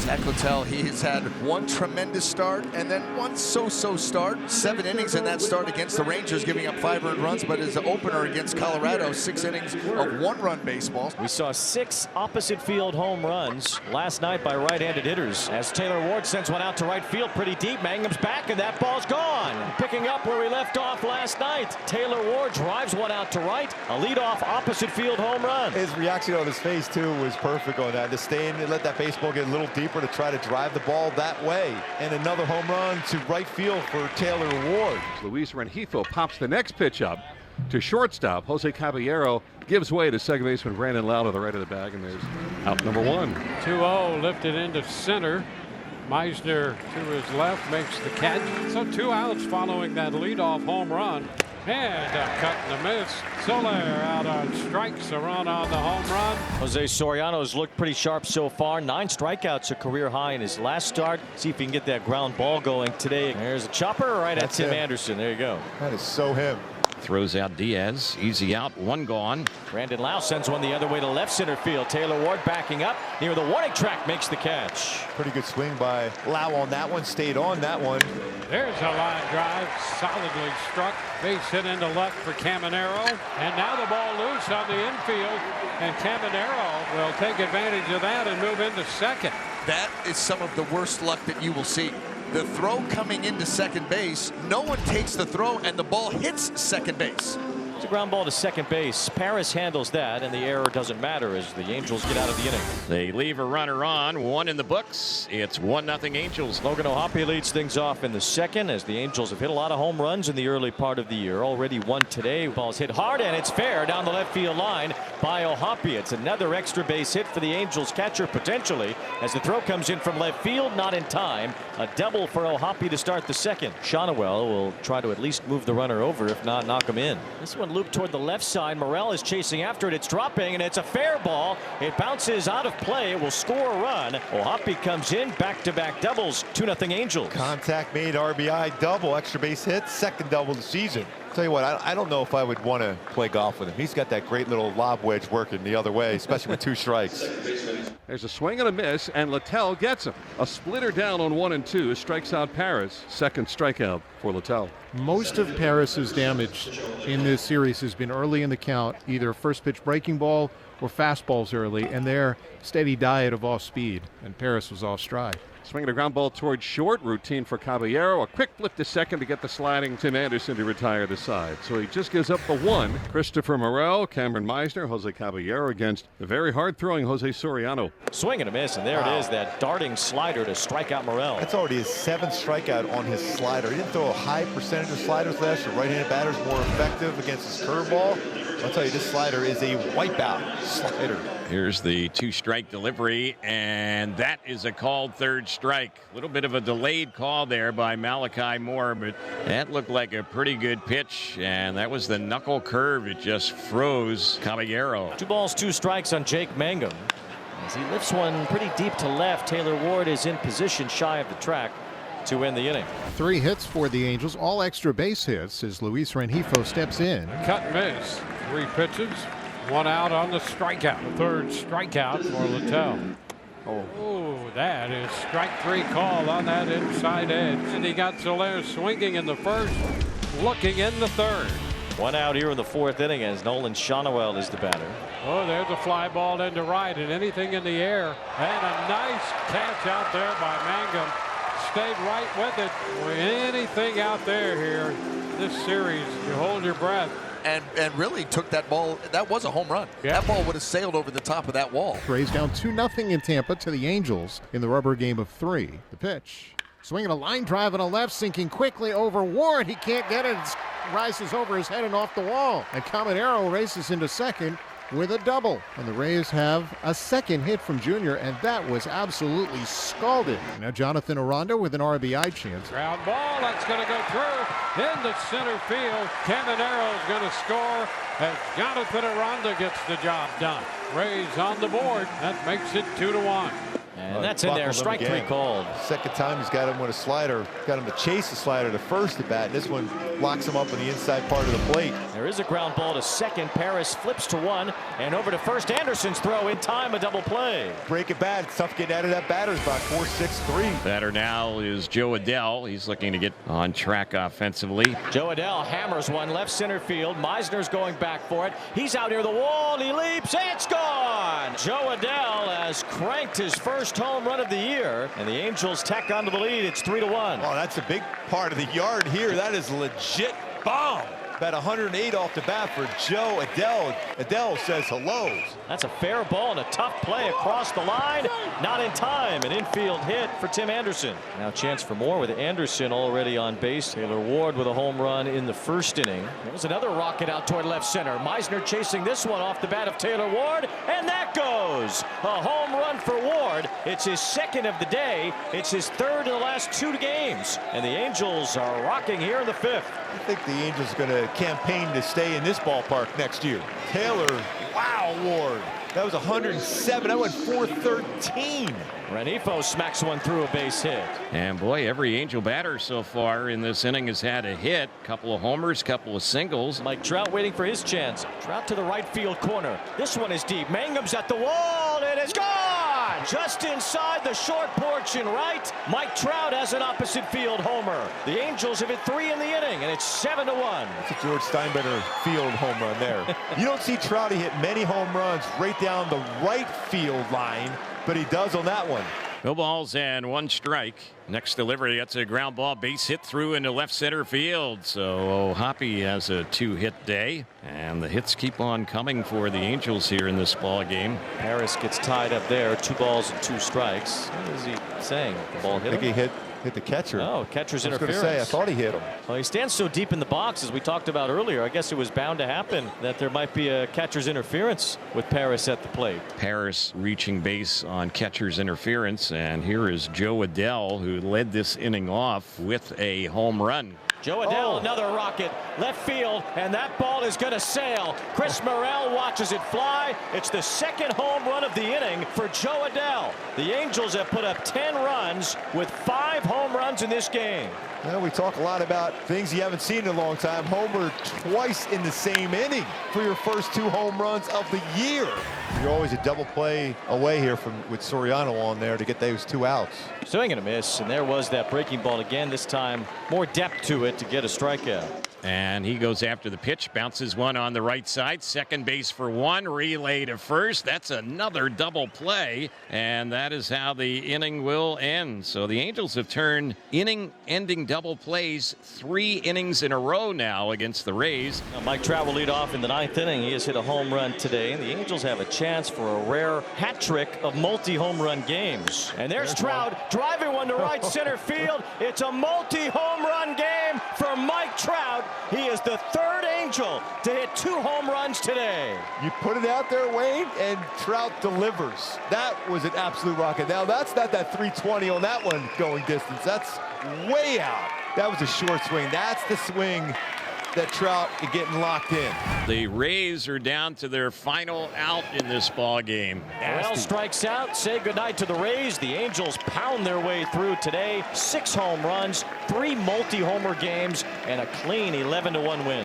Zach Littell, he has had one tremendous start and then one so-so start. 7 innings in that start against the Rangers, giving up 5 earned runs, but his opener against Colorado, 6 innings of 1-run baseball. We saw 6 opposite field home runs last night by right-handed hitters. As Taylor Ward sends one out to right field pretty deep, Mangum's back, and that ball's gone. Picking up where we left off last night. Taylor Ward drives one out to right, a leadoff opposite field home run. His reaction on his face too was perfect on that. To stay in and let that baseball get a little deeper to try to drive the ball that way. And another home run to right field for Taylor Ward. Luis Rengifo pops the next pitch up to shortstop. Jose Caballero gives way to second baseman Brandon Lau to the right of the bag, and there's out number 1. 2-0 lifted into center. Meisner to his left makes the catch. So 2 outs following that leadoff home run. And a cut and a miss. Soler out on strikes, a run on the home run. Jose Soriano's looked pretty sharp so far. 9 strikeouts, a career high in his last start. See if he can get that ground ball going today. There's a chopper right at Tim Anderson. There you go. That is so him. Throws out Diaz. Easy out. 1 gone. Brandon Lau sends one the other way to left center field. Taylor Ward backing up near the warning track, makes the catch. Pretty good swing by Lau on that one. Stayed on that one. There's a line drive, solidly struck. Base hit into left for Caminero. And now the ball loose on the infield. And Caminero will take advantage of that and move into second. That is some of the worst luck that you will see. The throw coming into second base, no one takes the throw, and the ball hits second base. It's a ground ball to second base. Paris handles that, and the error doesn't matter as the Angels get out of the inning. They leave a runner on. 1 in the books. It's 1-0 Angels. Logan O'Hoppe leads things off in the second as the Angels have hit a lot of home runs in the early part of the year. Already 1 today. Ball's hit hard, and it's fair down the left field line by O'Hoppe. It's another extra base hit for the Angels catcher potentially as the throw comes in from left field, not in time. A double for O'Hoppe to start the second. Shonowell will try to at least move the runner over, if not knock him in. This one looped toward the left side. Morel is chasing after it. It's dropping, and it's a fair ball. It bounces out of play. It will score a run. O'Hoppe comes in. Back-to-back doubles. 2-0 Angels. Contact made, RBI double, extra base hit, second double of the season. Tell you what, I don't know if I would want to play golf with him. He's got that great little lob wedge working the other way, especially with 2 strikes. There's a swing and a miss, and Littell gets him. A splitter down on 1 and 2, strikes out Paris. Second strikeout for Littell. Most of Paris's damage in this series has been early in the count, either first pitch breaking ball or fastballs early, and their steady diet of off speed, and Paris was off stride. Swinging a ground ball towards short, routine for Caballero. A quick flip to second to get the sliding Tim Anderson to retire the side. So he just gives up the 1. Christopher Morel, Cameron Meisner, Jose Caballero against the very hard-throwing Jose Soriano. Swing and a miss, and there it is, that darting slider to strike out Morel. That's already his 7th strikeout on his slider. He didn't throw a high percentage of sliders last year. Right-handed batters more effective against his curveball. I'll tell you, this slider is a wipeout slider. Here's the 2-strike delivery, and that is a called 3rd strike. A little bit of a delayed call there by Malachi Moore, but that looked like a pretty good pitch, and that was the knuckle curve. It just froze Caballero. 2 balls, 2 strikes on Jake Mangum. As he lifts one pretty deep to left, Taylor Ward is in position shy of the track to win the inning. 3 hits for the Angels, all extra base hits as Luis Rengifo steps in. Cut and miss. 3 pitches. 1 out on the strikeout. 3rd strikeout for Littell. Oh, that is strike 3 call on that inside edge. And he got Soler swinging in the 1st, looking in the 3rd. 1 out here in the 4th inning as Nolan Shonowell is the batter. Oh, there's a fly ball into right and anything in the air. And a nice catch out there by Mangum. Stayed right with it. Anything out there here this series, you hold your breath. And really took that ball. That was a home run. Yeah. That ball would have sailed over the top of that wall. Rays down 2-0 in Tampa to the Angels in the rubber game of 3. The pitch. Swinging a line drive on a left, sinking quickly over Ward. He can't get it. It rises over his head and off the wall. And Caminero races into second with a double. And the Rays have a 2nd hit from Junior, and that was absolutely scalded. Now Jonathan Aranda with an RBI chance. Ground ball, that's going to go through into center field. Caminero is going to score as Jonathan Aranda gets the job done. Rays on the board. That makes it 2-1. And that's in there. Strike 3 called. Second time he's got him with a slider. Got him to chase the slider the first at bat. This one locks him up on the inside part of the plate. There is a ground ball to second. Paris flips to one and over to first. Anderson's throw in time, a double play. Break it bad. It's tough getting out of that batter's box. 4-6-3. Batter now is Joe Adell. He's looking to get on track offensively. Joe Adell hammers one left center field. Meisner's going back for it. He's out near the wall. He leaps. It's gone. Joe Adell has cranked his first home run of the year, and the Angels tack onto the lead. It's 3-1. Oh, that's a big part of the yard here. That is legit bomb. About 108 off the bat for Joe Adell. Adell says hello. That's a fair ball and a tough play across the line. Not in time. An infield hit for Tim Anderson. Now chance for more with Anderson already on base. Taylor Ward with a home run in the first inning. There's another rocket out toward left center. Meisner chasing this one off the bat of Taylor Ward. And that goes. A home run for Ward. It's his second of the day. It's his third in the last 2 games. And the Angels are rocking here in the 5th. I think the Angels are going to campaign to stay in this ballpark next year. Taylor, wow, Ward. That was 107. That went 413. Renifo smacks one through a base hit. And boy, every Angel batter so far in this inning has had a hit. Couple of homers, couple of singles. Mike Trout waiting for his chance. Trout to the right field corner. This one is deep. Mangum's at the wall. It is gone. Just inside the short porch and right. Mike Trout has an opposite field homer. The Angels have hit 3 in the inning, and it's 7-1. That's a George Steinbrenner field home run there. You don't see Trouty hit many home runs right down the right field line, but he does on that one. No balls and 1 strike. Next delivery, that's a ground ball, base hit through into left center field. So Hoppy has a 2-hit day, and the hits keep on coming for the Angels here in this ball game. Paris gets tied up there. 2 balls and 2 strikes. What is he saying? The ball hit him? I think he hit the catcher. Oh, catcher's interference. I was going to say, I thought he hit him. Well, he stands so deep in the box, as we talked about earlier. I guess it was bound to happen that there might be a catcher's interference with Paris at the plate. Paris reaching base on catcher's interference, and here is Joe Adell, who led this inning off with a home run. Joe Adell, another rocket, left field, and that ball is going to sail. Chris Morel watches it fly. It's the 2nd home run of the inning for Joe Adell. The Angels have put up 10 runs with 5 home runs in this game. Well, we talk a lot about things you haven't seen in a long time. Homer twice in the same inning for your first 2 home runs of the year. You're always a double play away here with Soriano on there to get those 2 outs. Swing and a miss, and there was that breaking ball again. This time more depth to it to get a strikeout. And he goes after the pitch, bounces one on the right side, second base for 1, relay to first. That's another double play, and that is how the inning will end. So the Angels have turned inning-ending double plays 3 innings in a row now against the Rays. Now Mike Trout will lead off in the 9th inning. He has hit a home run today, and the Angels have a chance for a rare hat trick of multi-home run games. And there's Trout driving one to right center field. It's a multi-home run game for Mike Trout. He is the 3rd Angel to hit 2 home runs today. You put it out there, Wayne, and Trout delivers. That was an absolute rocket. Now, that's not that 320 on that one going distance. That's way out. That was a short swing. That's the swing that Trout is getting locked in. The Rays are down to their final out in this ball game. Well, strikes out. Say goodnight to the Rays. The Angels pound their way through today. 6 home runs, 3 multi-homer games, and a clean 11-1 win.